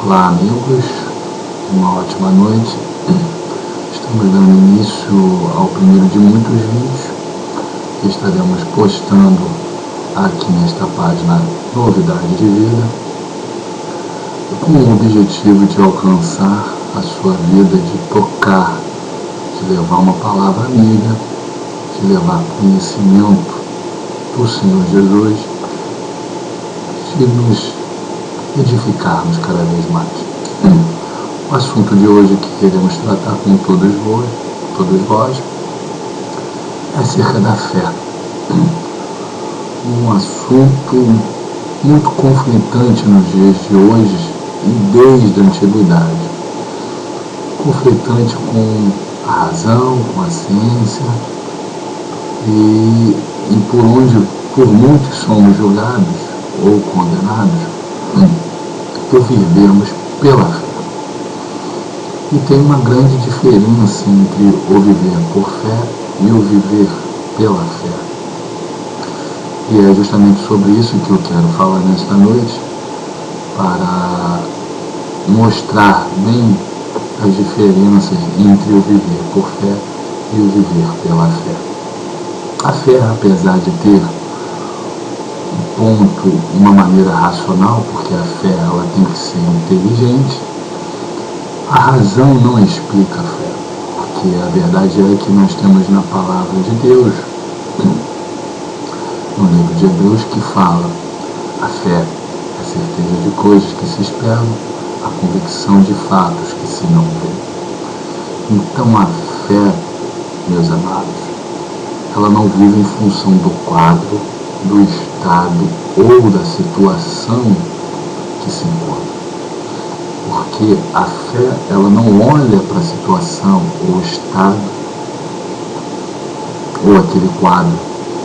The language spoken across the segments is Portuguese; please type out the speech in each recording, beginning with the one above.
Olá amigos, uma ótima noite. Estamos dando início ao primeiro de muitos vídeos que estaremos postando aqui nesta página Novidade de Vida, com o objetivo de alcançar a sua vida, de tocar, de levar uma palavra amiga, de levar conhecimento do Senhor Jesus, de nos edificarmos cada vez mais. O assunto de hoje que queremos tratar com todos vós é acerca da fé. Um assunto muito conflitante nos dias de hoje e desde a antiguidade. Conflitante com a razão, com a ciência e por muitos somos julgados ou condenados por vivermos pela fé. E tem uma grande diferença entre o viver por fé e o viver pela fé. E é justamente sobre isso que eu quero falar nesta noite, para mostrar bem as diferenças entre o viver por fé e o viver pela fé. A fé, apesar de ter uma maneira racional, porque a fé ela tem que ser inteligente, a razão não explica a fé, porque a verdade é que nós temos na palavra de Deus, no livro de Hebreus, que fala: a fé é a certeza de coisas que se esperam, a convicção de fatos que se não vê. Então a fé, meus amados, ela não vive em função do quadro, do estado ou da situação que se encontra. Porque a fé, ela não olha para a situação, ou o estado, ou aquele quadro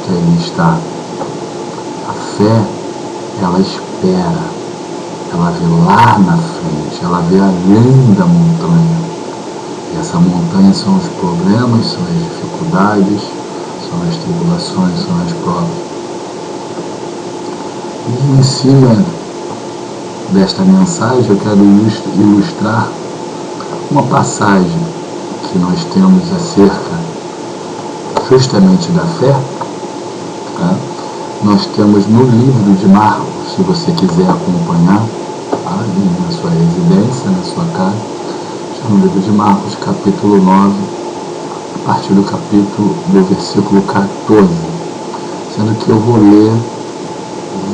que ali está. A fé, ela espera, ela vê lá na frente, ela vê além da montanha. E essa montanha são os problemas, são as dificuldades, são as tribulações, são as provas. E em cima desta mensagem eu quero ilustrar uma passagem que nós temos acerca justamente da fé. Tá? Nós temos no livro de Marcos, se você quiser acompanhar, ali na sua residência, na sua casa, no livro de Marcos, capítulo 9, a partir do versículo 14, sendo que eu vou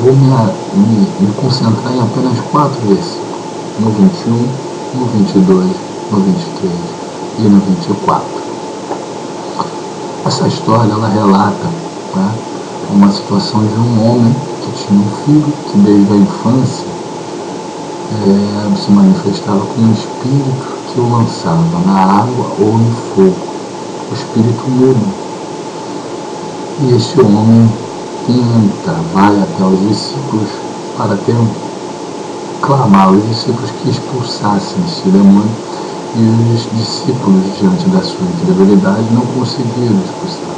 me concentrar em apenas 4 versículos, no 21, no 22, no 23 e no 24. Essa história, ela relata, né, uma situação de um homem que tinha um filho que desde a infância se manifestava com um espírito que o lançava na água ou no fogo, o espírito mudo. E esse homem vai até os discípulos para clamar aos discípulos que expulsassem esse demônio, e os discípulos, diante da sua incredulidade, não conseguiram expulsar.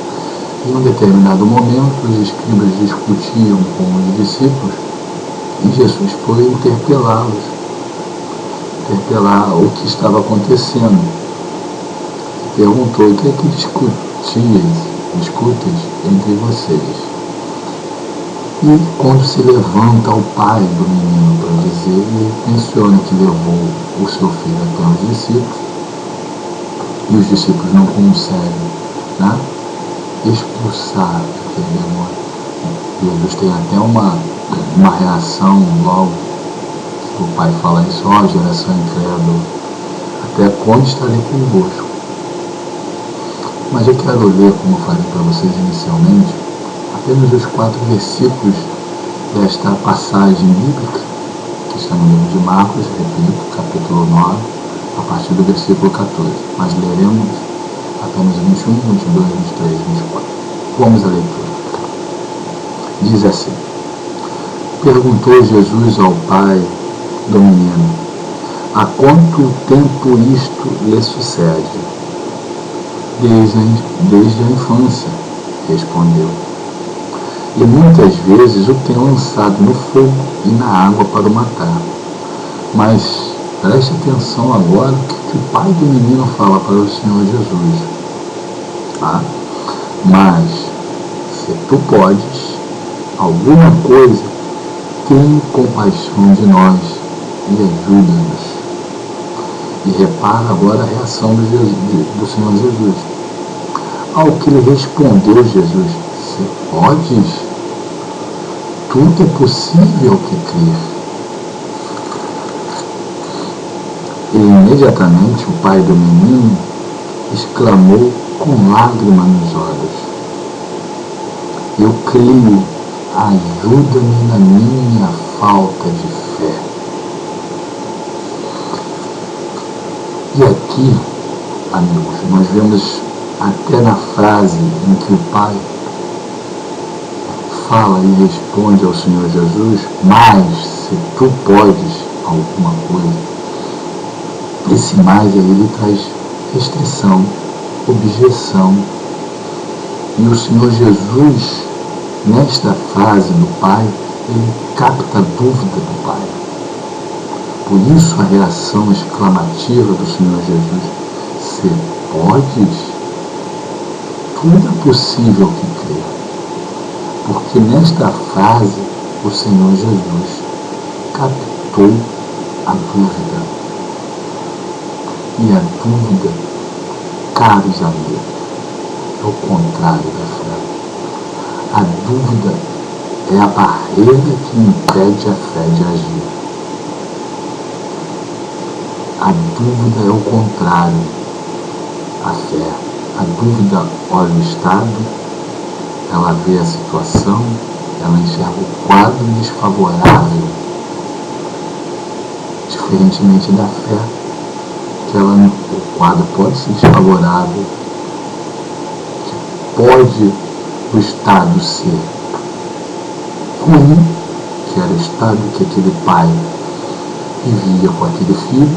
Em um determinado momento, os escribas discutiam com os discípulos e Jesus foi interpelar o que estava acontecendo. Perguntou: o que é que discutem entre vocês? E quando se levanta o pai do menino para dizer, ele menciona que levou o seu filho até os discípulos, e os discípulos não conseguem, né, expulsar aquele demônio. Jesus tem até uma reação logo que o pai fala isso: ó, geração incrédula, até quando estarei convosco? Mas eu quero ler, como eu falei para vocês inicialmente, apenas os 4 versículos desta passagem bíblica, que está no livro de Marcos, repito, capítulo 9, a partir do versículo 14. Mas leremos apenas 21, 22, 23 e 24. Vamos à leitura. Diz assim: perguntou Jesus ao pai do menino: há quanto tempo isto lhe sucede? Desde a infância, respondeu. E muitas vezes o tem lançado no fogo e na água para o matar. Mas Preste atenção agora no que o pai do menino fala para o Senhor Jesus. Tá? Mas, se tu podes, alguma coisa, tem compaixão de nós e ajuda-nos. E repara agora a reação do Senhor Jesus. Ao que lhe respondeu Jesus: se podes, tudo é possível que crer. E imediatamente o pai do menino exclamou com lágrimas nos olhos: eu creio, ajuda-me na minha falta de fé. E aqui, amigos, nós vemos até na frase em que o pai fala e responde ao Senhor Jesus: mas se tu podes alguma coisa. Esse mais aí ele traz restrição, objeção. E o Senhor Jesus, nesta frase do pai, ele capta a dúvida do pai. Por isso a reação exclamativa do Senhor Jesus: se podes, tudo é possível que crer. Porque nesta frase o Senhor Jesus captou a dúvida. E a dúvida, caros amigos, é o contrário da fé. A dúvida é a barreira que impede a fé de agir. A dúvida é o contrário à fé. A dúvida olha o estado, ela vê a situação, ela enxerga o quadro desfavorável, diferentemente da fé. O quadro pode ser desfavorável, pode o estado ser ruim, que era o estado que aquele pai vivia com aquele filho,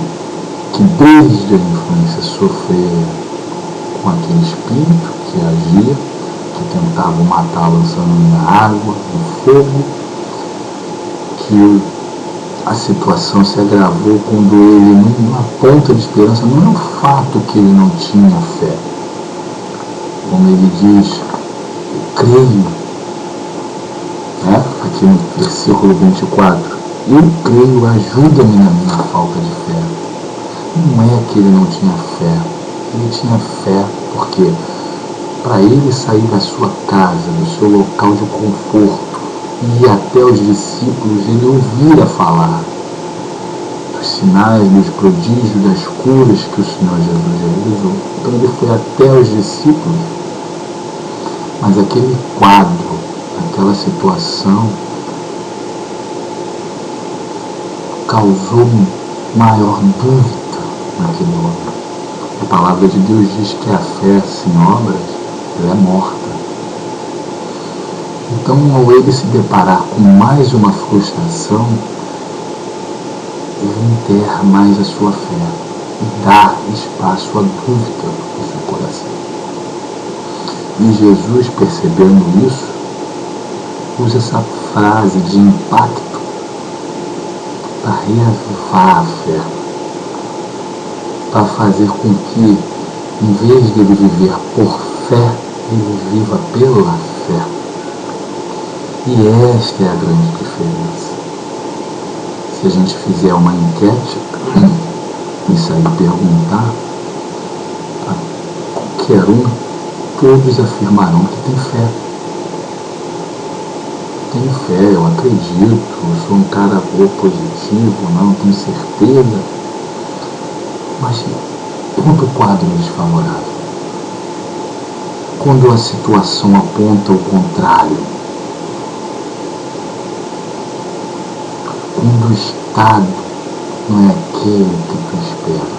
que desde a infância sofreu com aquele espírito que agia, que tentava matar lançando na água, no fogo, que a situação se agravou quando ele, numa ponta de esperança, não é o fato que ele não tinha fé. Como ele diz, eu creio, aqui no versículo 24, eu creio, ajuda-me na minha falta de fé. Não é que ele não tinha fé, ele tinha fé porque para ele sair da sua casa, do seu local de conforto, e até os discípulos ele ouvira falar dos sinais, dos prodígios, das curas que o Senhor Jesus realizou. Então ele foi até os discípulos, mas aquele quadro, aquela situação causou maior dúvida naquele homem. A palavra de Deus diz que a fé sem obras, ela é morta. Então, ao ele se deparar com mais uma frustração, ele enterra mais a sua fé e dá espaço à dúvida no seu coração. E Jesus, percebendo isso, usa essa frase de impacto para reavivar a fé, para fazer com que, em vez de ele viver por fé, ele viva pela fé. E esta é a grande diferença. Se a gente fizer uma enquete e sair perguntar a qualquer um, todos afirmarão que tem fé. Tenho fé, eu acredito, eu sou um cara positivo, não tenho certeza. Mas quando o quadro é desfavorável, quando a situação aponta o contrário, quando o estado não é aquele que tu espera,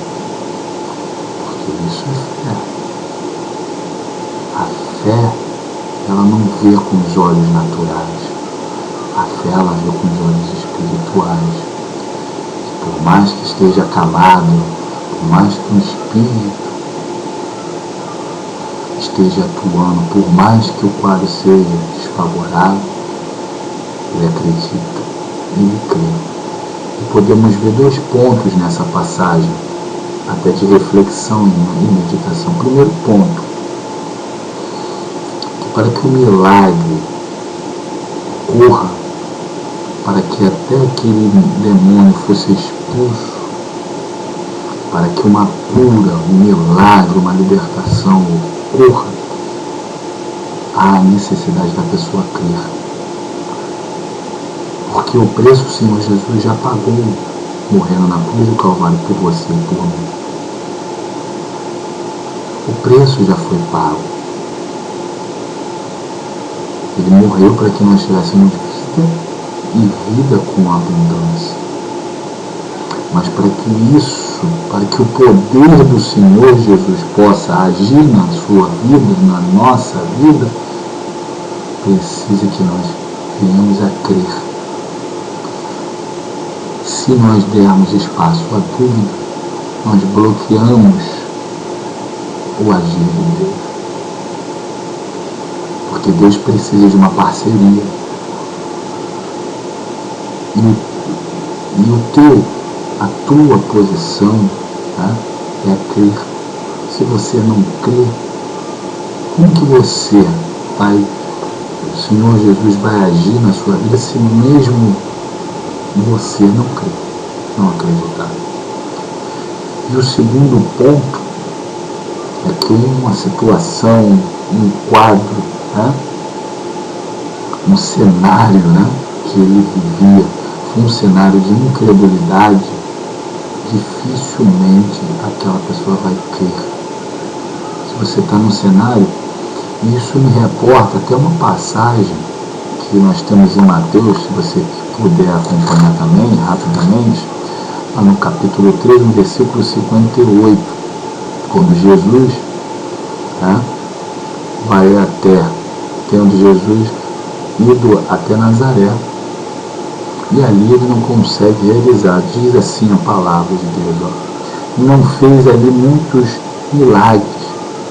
porque isso é fé. A fé, ela não vê com os olhos naturais, a fé ela vê com os olhos espirituais. Por mais que esteja calado, por mais que o espírito esteja atuando, por mais que o quadro seja desfavorável, ele acredita, ele crê. E podemos ver 2 pontos nessa passagem, até de reflexão e meditação. Primeiro ponto, que para que o milagre ocorra, para que até aquele demônio fosse expulso, para que uma cura, um milagre, uma libertação ocorra, há a necessidade da pessoa crer. Porque o preço o Senhor Jesus já pagou, morrendo na cruz do Calvário por você e por mim. O preço já foi pago. Ele morreu para que nós tivéssemos vida e vida com abundância. Mas para que isso, para que o poder do Senhor Jesus possa agir na sua vida, na nossa vida, precisa que nós venhamos a crer. Se nós dermos espaço à dúvida, nós bloqueamos o agir de Deus. Porque Deus precisa de uma parceria. E a tua posição, tá, é crer. Se você não crer, como que você vai, o Senhor Jesus vai agir na sua vida se mesmo você não crer, não acreditar? E o segundo ponto é que uma situação, um quadro, né, um cenário, né, que ele vivia, foi um cenário de incredulidade, dificilmente aquela pessoa vai crer. Se você está num cenário, isso me reporta até uma passagem que nós temos em Mateus, se você puder acompanhar também, rapidamente, lá no capítulo 3, no versículo 58, quando Jesus, né, vai até, tendo Jesus ido até Nazaré, e ali ele não consegue realizar, diz assim a palavra de Deus, ó, não fez ali muitos milagres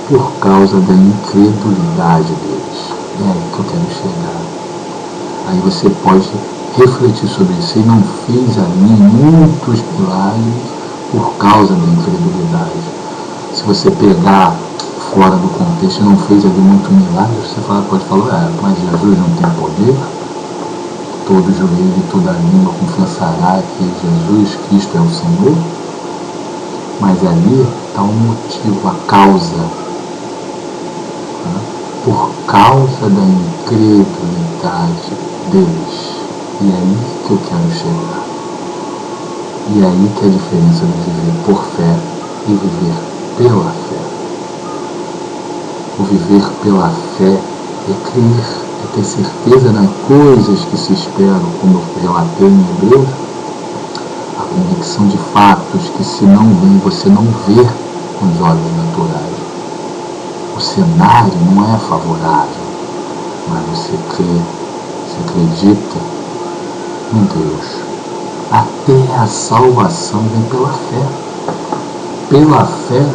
por causa da incredulidade deles. É aí que eu quero chegar. Aí você pode refletir sobre isso. Ele não fez ali muitos milagres por causa da incredulidade. Se você pegar fora do contexto, não fez ali muito milagre, você pode falar, mas Jesus não tem poder? Todo joelho e toda língua confessará que Jesus Cristo é o Senhor? Mas ali está o motivo, a causa. Né? Por causa da incredulidade deles. E é aí que eu quero chegar. E é aí que é a diferença de viver por fé e viver pela fé. O viver pela fé é crer, é ter certeza nas coisas que se esperam, como eu relatei em Hebreus, a convicção de fatos que se não vê, você não vê com os olhos naturais. O cenário não é favorável, mas você crê, você acredita em Deus. Até a salvação vem pela fé. Pela fé,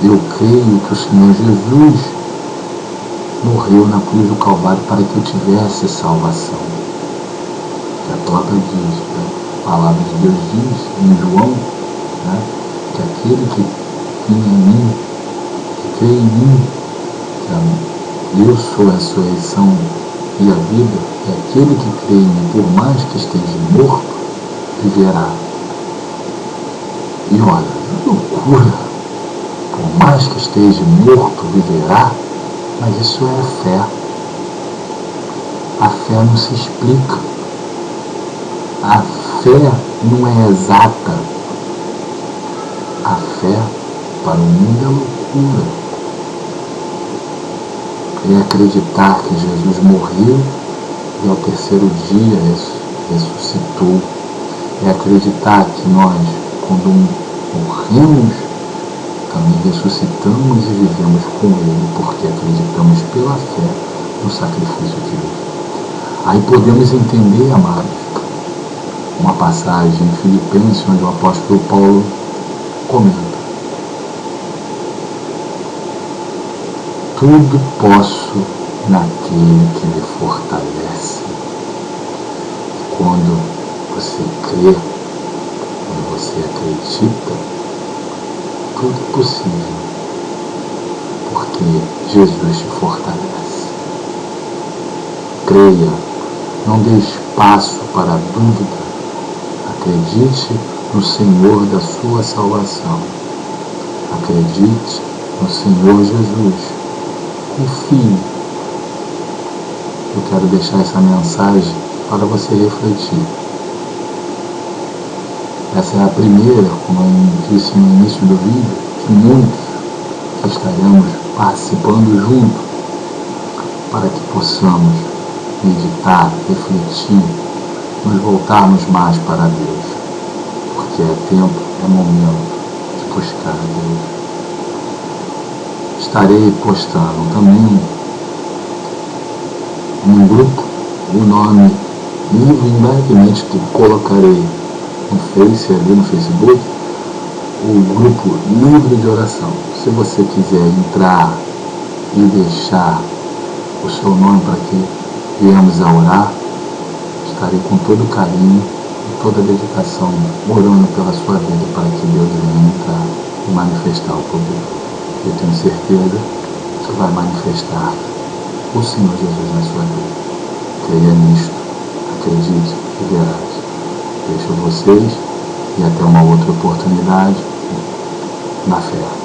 eu creio que o Senhor Jesus morreu na cruz do Calvário para que eu tivesse salvação. A própria diz, a palavra de Deus diz em João, né, que aquele que crê em mim, que crê em mim, que eu sou a ressurreição e a vida, e aquele que crê em mim, por mais que esteja morto, viverá. E olha, que loucura! Por mais que esteja morto, viverá, mas isso é fé. A fé não se explica. A fé não é exata. A fé para o mundo é loucura. É acreditar que Jesus morreu e ao terceiro dia ressuscitou. É acreditar que nós, quando morremos, também ressuscitamos e vivemos com Ele, porque acreditamos pela fé no sacrifício de Deus. Aí podemos entender, amados, uma passagem em Filipenses, onde o apóstolo Paulo comenta: tudo posso naquele que me fortalece. Quando você crê, você acredita, tudo é possível, porque Jesus te fortalece. Creia, não dê espaço para a dúvida. Acredite no Senhor da sua salvação. Acredite no Senhor Jesus. Confie. Eu quero deixar essa mensagem para você refletir. Essa é a primeira, como eu disse no início do vídeo, que muitos estaremos participando juntos para que possamos meditar, refletir, nos voltarmos mais para Deus, porque é tempo, é momento de buscar a Deus. Estarei postando também um grupo, o nome livre, brevemente que colocarei no Face, ali no Facebook, o grupo Livre de Oração. Se você quiser entrar e deixar o seu nome para que viemos a orar, estarei com todo carinho e toda dedicação orando pela sua vida para que Deus venha entrar e manifestar o poder. Eu tenho certeza que vai manifestar o Senhor Jesus na sua vida. Creia nisto, acredite e verás. Deixo vocês e até uma outra oportunidade na fé.